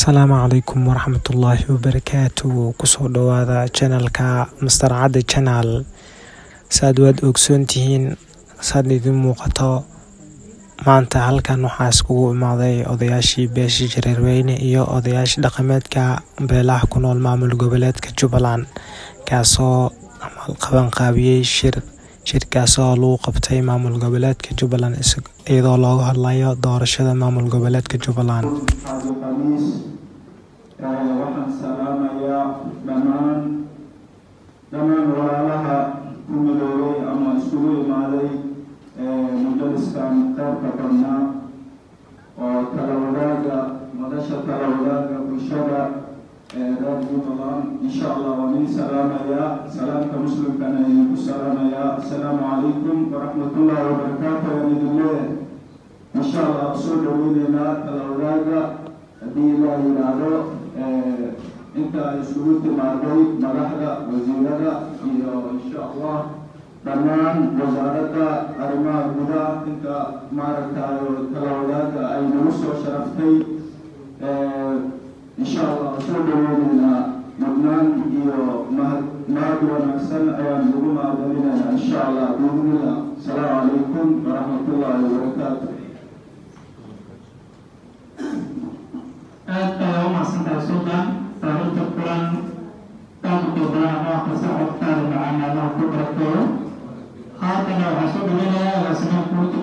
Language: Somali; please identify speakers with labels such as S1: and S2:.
S1: Asalaamu calaykum waraxmatullaahi wabarakaatuh. Kusoo dhawaada channelka Mr. Cade Channel. Saad waad ogsoontihiin saad idin muuqato maanta halkan waxaa iskugu imaaday odayaashii beeshii Jareerweyne iyo odayaashii dhaqameedka beelaha ku nool maamul goboleedka Jubbaland kaasoo qaban qaabiyay shirkaasoo lagu qabtay maamul goboleedka Jubbaland iyadoo looga hadlayo doorashada maamul goboleedka Jubbaland.
S2: waxaan salaamayaa dhammaan walaalaha ku midoobay ama isugu imaaday majaliskan qaybka badnaa oo kala wadaaga madasha kala wadaaga bulshada reer Jubbaland. insha Allah waan idin salaamayaa salaamka muslimkana idinku salaamayaa. assalaamu calaykum waraxmatullaahi wabarakaatuh. waan idin leeyahay insha Allah soo dhaweyneynaa kala wadaaga haddii ilaa yidhaahdo inta ay isugu timaaday madaxda wasiirada iyo insha Allah dhammaan wasaaradda arrimaha gudaha inta maaragtay kala wadaaga ay nagu soo sharaftay insha Allah soo dhaweyneynaa mudnaan iyo mahad wanaagsan ayaan ugu mahadcelinaynaa insha Allah biidhnillah. assalaamu calaykum waraxmatullaahi wabarakaatuh.
S3: ومحسن السلطان فهمت القرآن تاخذ القرآن وقصة وقتال معنا الله كبرته هاتنا وحسب لنا وسنة كنت